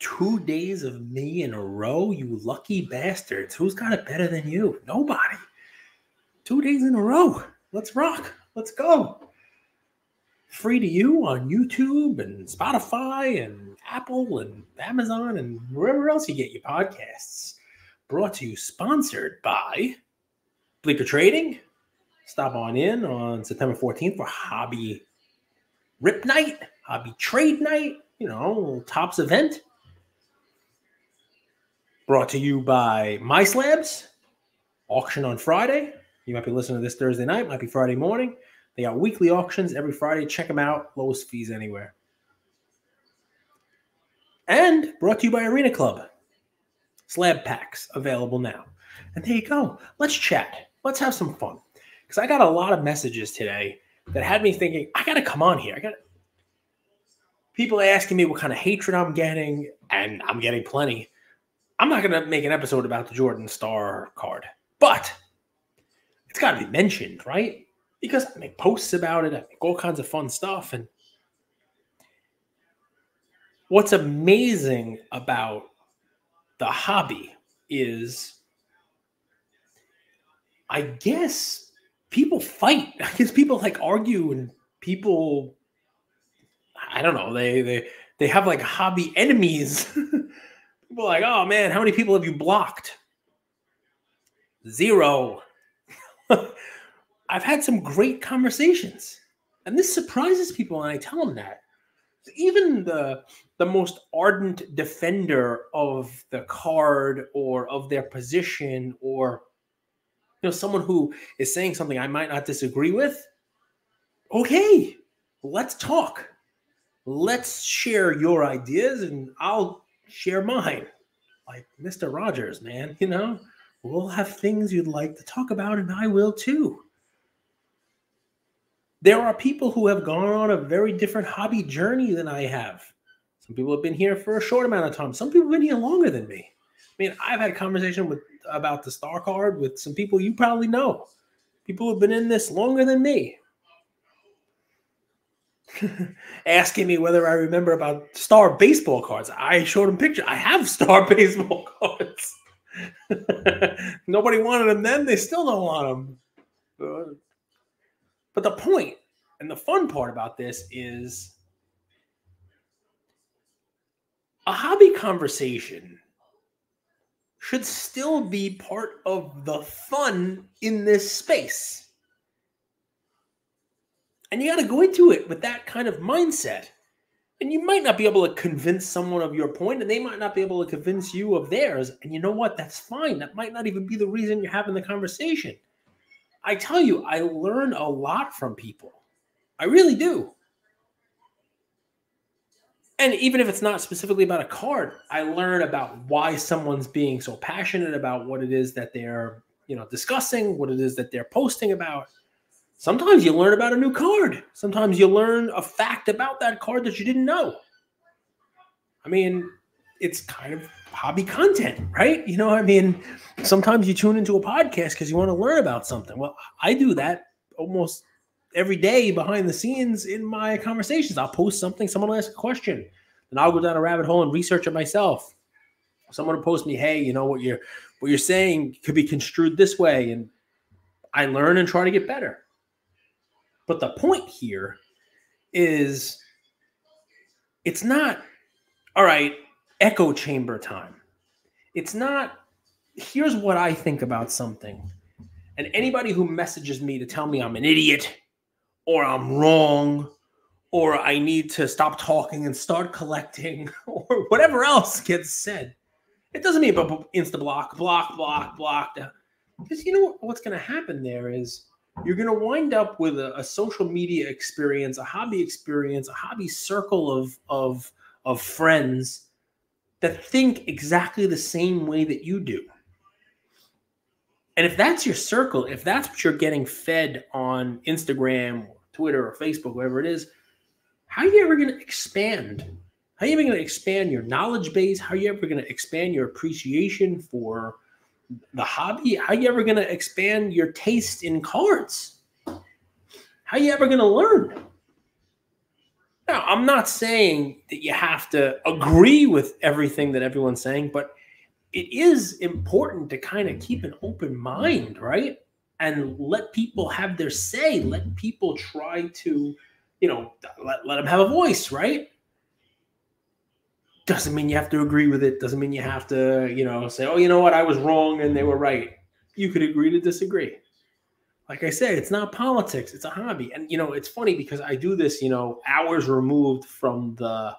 2 days of me in a row, you lucky bastards. Who's got it better than you? Nobody. 2 days in a row. Let's rock. Let's go. Free to you on YouTube and Spotify and Apple and Amazon and wherever else you get your podcasts. Brought to you, sponsored by Bleecker Trading. Stop on September 14th for Hobby Rip Night, Hobby Trade Night, Tops event. Brought to you by My Slabs. Auction on Friday. You might be listening to this Thursday night, might be Friday morning. They got weekly auctions every Friday. Check them out. Lowest fees anywhere. And brought to you by Arena Club. Slab packs available now. And there you go. Let's chat. Let's have some fun. Because I got a lot of messages today that had me thinking, I got to come on here. People asking me what kind of hatred I'm getting, and I'm getting plenty. I'm not going to make an episode about the Jordan Star card. But it's got to be mentioned, right? Because I make posts about it. I make all kinds of fun stuff. And what's amazing about the hobby is, I guess people fight. I guess people argue, and people, I don't know, they have hobby enemies. People are like, oh man, how many people have you blocked? 0. I've had some great conversations, and this surprises people when I tell them that. Even the most ardent defender of the card or of their position, or someone who is saying something I might not disagree with, okay, let's talk. Let's share your ideas, and I'll share mine. Like Mr. Rogers, man, we'll have things you'd like to talk about, and I will too. There are people who have gone on a very different hobby journey than I have. Some people have been here for a short amount of time. Some people have been here longer than me. I mean, I've had a conversation about the Star card with some people you probably know. People who have been in this longer than me. Asking me whether I remember about Star baseball cards. I showed them pictures. I have Star baseball cards. Nobody wanted them then. They still don't want them. But the point and the fun part about this is a hobby conversation should still be part of the fun in this space. And you got to go into it with that kind of mindset. And you might not be able to convince someone of your point, and they might not be able to convince you of theirs. And you know what? That's fine. That might not even be the reason you're having the conversation. I tell you, I learn a lot from people. I really do. And even if it's not specifically about a card, I learn about why someone's being so passionate about what it is that they're, discussing, what it is that they're posting about. Sometimes you learn about a new card. Sometimes you learn a fact about that card that you didn't know. I mean, it's kind of hobby content, right? Sometimes you tune into a podcast because you want to learn about something. Well, I do that almost every day behind the scenes in my conversations. I'll post something, someone will ask a question, and I'll go down a rabbit hole and research it myself. Someone will post me, hey, what you're saying could be construed this way, and I learn and try to get better. But the point here is it's not, all right, echo chamber time. It's not, here's what I think about something. And anybody who messages me to tell me I'm an idiot or I'm wrong or I need to stop talking and start collecting or whatever else gets said, it doesn't mean insta-block, block. Because what's going to happen there is you're going to wind up with a social media experience, a hobby circle of friends that think exactly the same way that you do. And if that's your circle, if that's what you're getting fed on Instagram, or Twitter, or Facebook, whatever it is, how are you ever going to expand? How are you ever going to expand your knowledge base? How are you ever going to expand your appreciation for the hobby? How are you ever going to expand your taste in cards? How are you ever going to learn? Now, I'm not saying that you have to agree with everything that everyone's saying, but it is important to kind of keep an open mind, right? And let people have their say. Let people try to, let them have a voice, right? Doesn't mean you have to agree with it. Doesn't mean you have to, say, oh, you know what? I was wrong and they were right. You could agree to disagree. Like I said, it's not politics. It's a hobby. And, it's funny because I do this, hours removed from the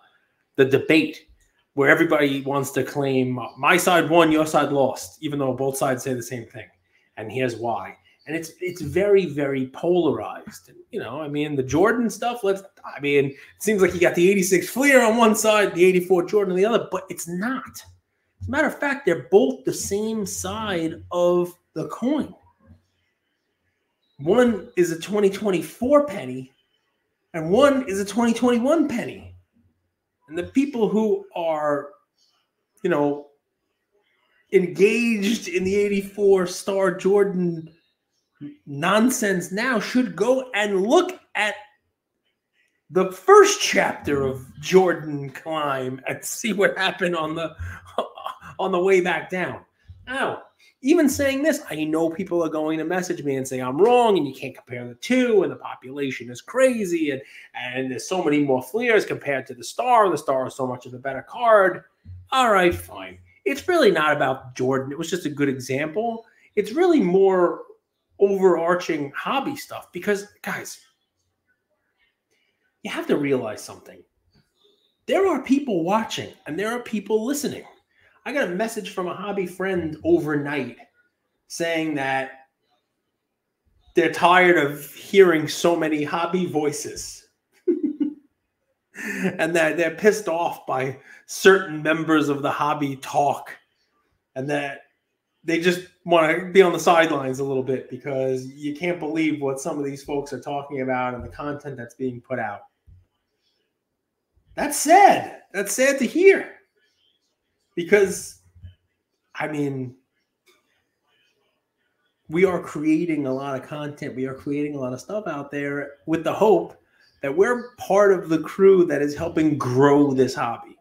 debate where everybody wants to claim my side won, your side lost, even though both sides say the same thing. And here's why. And it's very, very polarized. And, the Jordan stuff, it seems like you got the 86 Fleer on one side, the 84 Jordan on the other, but it's not. As a matter of fact, they're both the same side of the coin. One is a 2024 penny, and one is a 2021 penny. And the people who are, engaged in the 84 star Jordan nonsense now should go and look at the first chapter of Jordan Climb and see what happened on the way back down. Now, even saying this, I know people are going to message me and say I'm wrong and you can't compare the two and the population is crazy and there's so many more Fleers compared to the Star. The Star is so much of a better card. All right, fine. It's really not about Jordan. It was just a good example. It's really more overarching hobby stuff because, guys, you have to realize something. There are people watching and there are people listening. I got a message from a hobby friend overnight saying that they're tired of hearing so many hobby voices and that they're pissed off by certain members of the hobby talk and that they just want to be on the sidelines a little bit because you can't believe what some of these folks are talking about and the content that's being put out. That's sad. That's sad to hear. Because, we are creating a lot of content. We are creating a lot of stuff out there with the hope that we're part of the crew that is helping grow this hobby.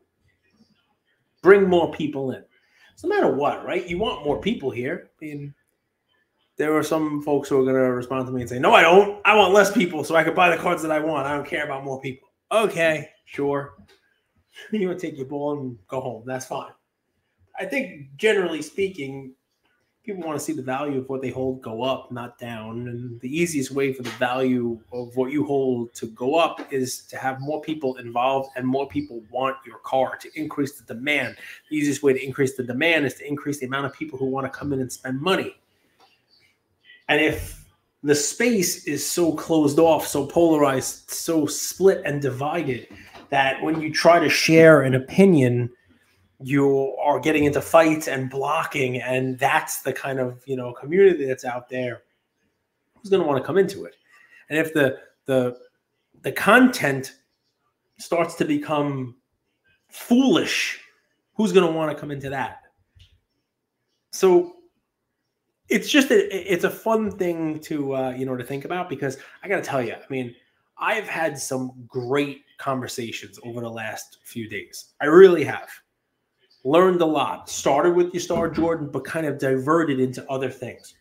Bring more people in. So no matter what, right? You want more people here. There are some folks who are going to respond to me and say, no, I don't. I want less people so I can buy the cards that I want. I don't care about more people. Okay, sure. You want to take your ball and go home. That's fine. I think generally speaking, people want to see the value of what they hold go up, not down. And the easiest way for the value of what you hold to go up is to have more people involved and more people want your card to increase the demand. The easiest way to increase the demand is to increase the amount of people who want to come in and spend money. And if the space is so closed off, so polarized, so split and divided that when you try to share an opinion, you are getting into fights and blocking, and that's the kind of community that's out there. Who's going to want to come into it? And if the content starts to become foolish, who's going to want to come into that? So it's just it's a fun thing to to think about because I got to tell you, I've had some great conversations over the last few days. I really have. Learned a lot. Started with your Star Jordan, but kind of diverted into other things.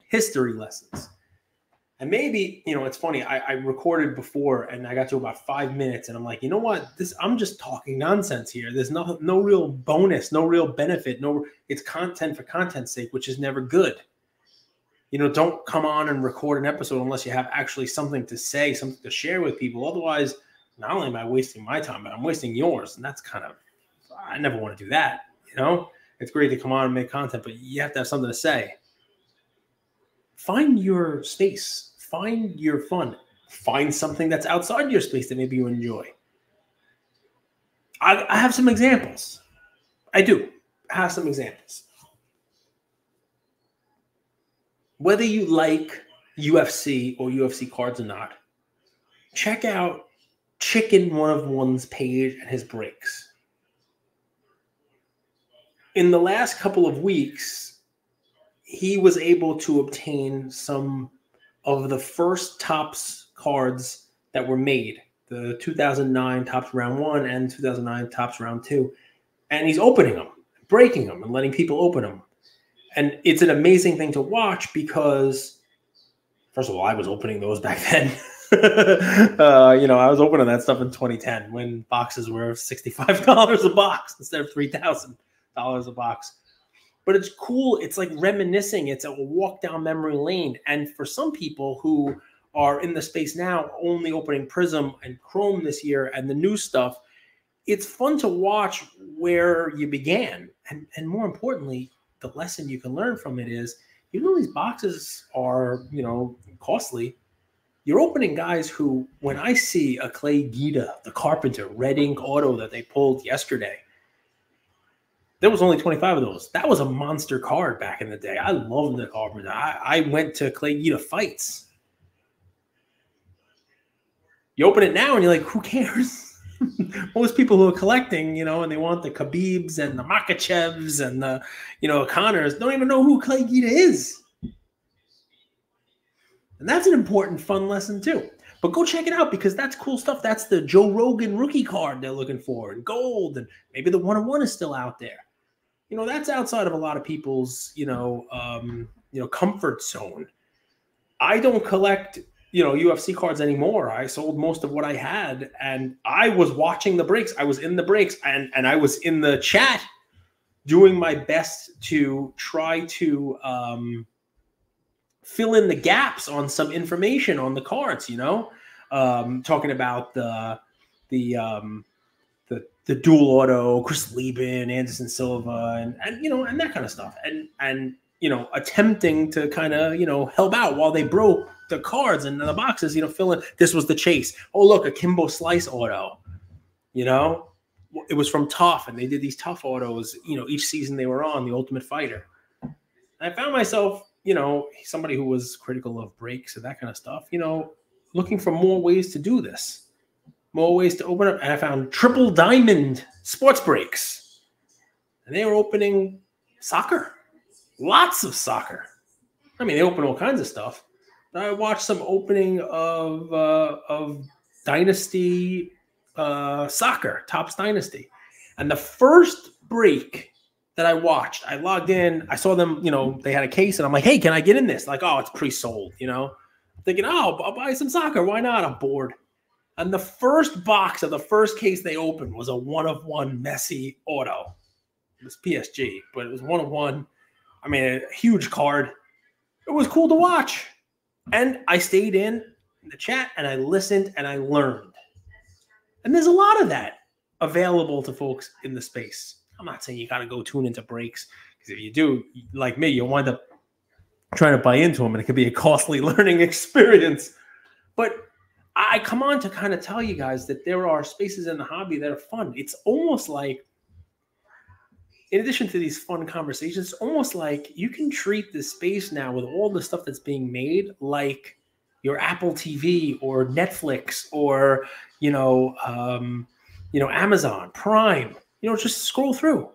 History lessons. And maybe, it's funny, I recorded before and I got to about 5 minutes and I'm like, you know what? I'm just talking nonsense here. There's no real bonus, no real benefit. It's content for content's sake, which is never good. Don't come on and record an episode unless you have actually something to say, something to share with people. Otherwise, not only am I wasting my time, but I'm wasting yours. And that's I never want to do that. It's great to come on and make content, but you have to have something to say. Find your space. Find your fun. Find something that's outside your space that maybe you enjoy. I have some examples. I do have some examples. Whether you like UFC or UFC cards or not, check out Chicken 101's page and his breaks. In the last couple of weeks, he was able to obtain some of the first Topps cards that were made, the 2009 Topps Round 1 and 2009 Topps Round 2. And he's opening them, breaking them, and letting people open them. And it's an amazing thing to watch because, first of all, I was opening those back then. I was opening that stuff in 2010 when boxes were $65 a box instead of $3,000 a box. But it's cool. It's like reminiscing. It's a walk down memory lane. And for some people who are in the space now, only opening Prism and Chrome this year and the new stuff, it's fun to watch where you began. And more importantly, the lesson you can learn from it is, even though these boxes are, costly, you're opening guys who, when I see a Clay Guida, the Carpenter, red ink auto that they pulled yesterday, there was only 25 of those. That was a monster card back in the day. I loved the Carpenter. I went to Clay Guida fights. You open it now and you're like, who cares? Most people who are collecting, and they want the Khabibs and the Makhachevs and the, Connors, don't even know who Clay Guida is. And that's an important, fun lesson too. But go check it out because that's cool stuff. That's the Joe Rogan rookie card they're looking for in gold, and maybe the 101 is still out there. That's outside of a lot of people's, comfort zone. I don't collect, UFC cards anymore. I sold most of what I had, and I was watching the breaks. I was in the breaks, and I was in the chat doing my best to try to fill in the gaps on some information on the cards, talking about the dual auto, Chris Lieben, Anderson Silva, and that kind of stuff. And attempting to kind of, help out while they broke the cards and the boxes, fill in. This was the chase. Oh, look, a Kimbo Slice auto, it was from Tough, and they did these Tough autos, each season they were on, the Ultimate Fighter. And I found myself, somebody who was critical of breaks and that kind of stuff, looking for more ways to do this, more ways to open up. And I found Triple Diamond sports breaks, and they were opening soccer, lots of soccer. I mean, they open all kinds of stuff. But I watched some opening of Dynasty soccer, Topps Dynasty, and the first break that I watched, I logged in, I saw them, they had a case, and I'm like, hey, can I get in this? Like, oh, it's pre-sold, I'm thinking, oh, I'll buy some soccer. Why not? I'm bored. And the first box of the first case they opened was a 1-of-1 Messi auto. It was PSG, but it was 1-of-1. I mean, a huge card. It was cool to watch. And I stayed in the chat, and I listened, and I learned. And there's a lot of that available to folks in the space. I'm not saying you got to go tune into breaks, because if you do, like me, you'll wind up trying to buy into them, and it could be a costly learning experience. But I come on to kind of tell you guys that there are spaces in the hobby that are fun. It's almost like, in addition to these fun conversations, it's almost like you can treat this space now with all the stuff that's being made like your Apple TV or Netflix or, Amazon Prime. Just scroll through,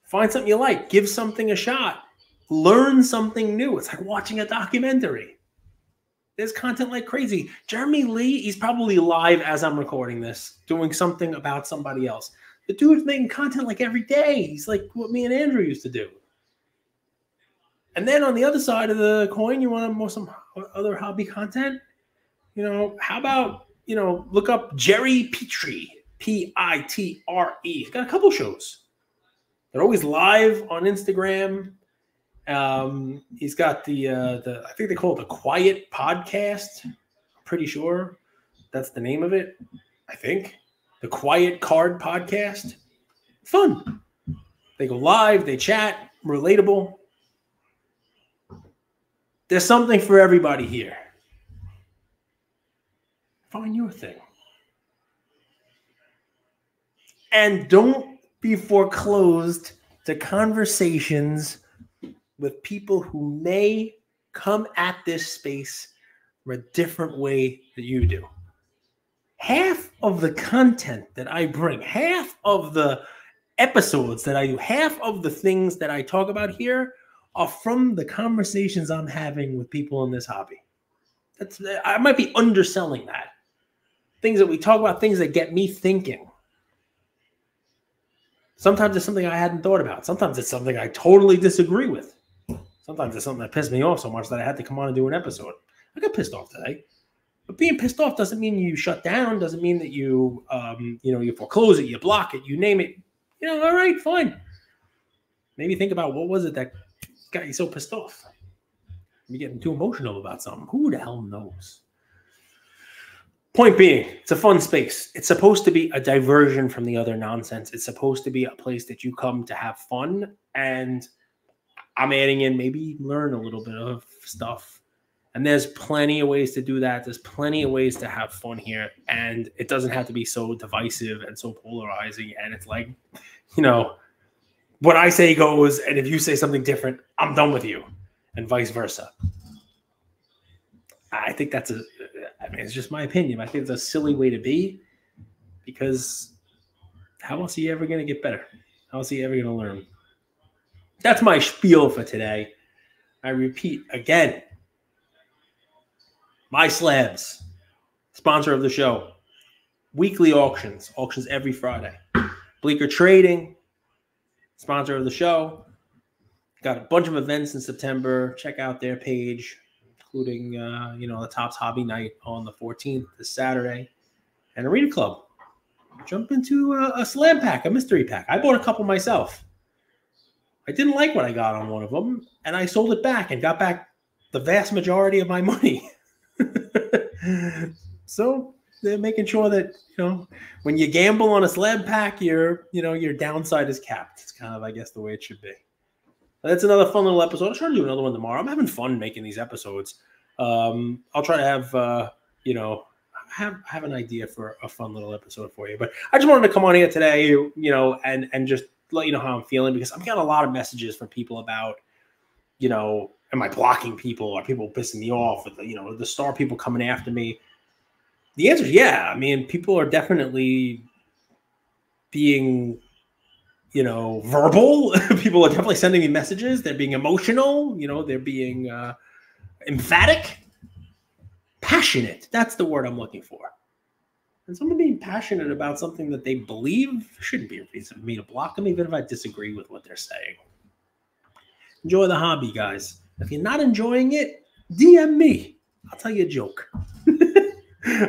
find something you like, give something a shot, learn something new. It's like watching a documentary. There's content like crazy. Jeremy Lee, he's probably live as I'm recording this, doing something about somebody else. The dude's making content like every day. He's like what me and Andrew used to do. And then on the other side of the coin, you want some other hobby content? How about, look up Jerry Petrie. Pitre. He's got a couple shows. They're always live on Instagram. He's got the I think they call it the Quiet Podcast. I'm pretty sure that's the name of it. I think the Quiet Card Podcast. Fun. They go live. They chat. Relatable. There's something for everybody here. Find your thing. And don't be foreclosed to conversations with people who may come at this space from a different way that you do. Half of the content that I bring, half of the episodes that I do, half of the things that I talk about here are from the conversations I'm having with people in this hobby. I might be underselling that. things that we talk about, things that get me thinking. Sometimes it's something I hadn't thought about. Sometimes it's something I totally disagree with. Sometimes it's something that pissed me off so much that I had to come on and do an episode. I got pissed off today. But being pissed off doesn't mean you shut down, doesn't mean that you, you foreclose it, you block it, you name it. All right, fine. Maybe think about what was it that got you so pissed off. You're getting too emotional about something. Who the hell knows? Point being, it's a fun space. It's supposed to be a diversion from the other nonsense. It's supposed to be a place that you come to have fun. And I'm adding in maybe learn a little bit of stuff. And there's plenty of ways to do that. There's plenty of ways to have fun here. And it doesn't have to be so divisive and so polarizing. And it's like, what I say goes. And if you say something different, I'm done with you. And vice versa. I think it's just my opinion. I think it's a silly way to be. Because how else are you ever going to get better? How else are you ever going to learn? That's my spiel for today. I repeat again. My Slabs, sponsor of the show. Weekly auctions every Friday. Bleecker Trading, sponsor of the show. Got a bunch of events in September. Check out their page, including, the Topps Hobby Night on the 14th, this Saturday, and Arena Club. Jump into a slam pack, a mystery pack. I bought a couple myself. I didn't like what I got on one of them, and I sold it back and got back the vast majority of my money. So they're making sure that, when you gamble on a slab pack, your downside is capped. It's kind of, I guess, the way it should be. That's another fun little episode. I'll try to do another one tomorrow. I'm having fun making these episodes. I'll try to have, have an idea for a fun little episode for you. But I just wanted to come on here today, and just let you know how I'm feeling, because I've got a lot of messages from people about, am I blocking people? Are people pissing me off? The star people coming after me? The answer is yeah. I mean, people are definitely being, verbal. People are definitely sending me messages. They're being emotional. They're being emphatic, passionate. That's the word I'm looking for. And someone being passionate about something that they believe shouldn't be a reason for me to block them, even if I disagree with what they're saying. Enjoy the hobby, guys. If you're not enjoying it, DM me. I'll tell you a joke.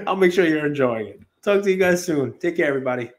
I'll make sure you're enjoying it. Talk to you guys soon. Take care, everybody.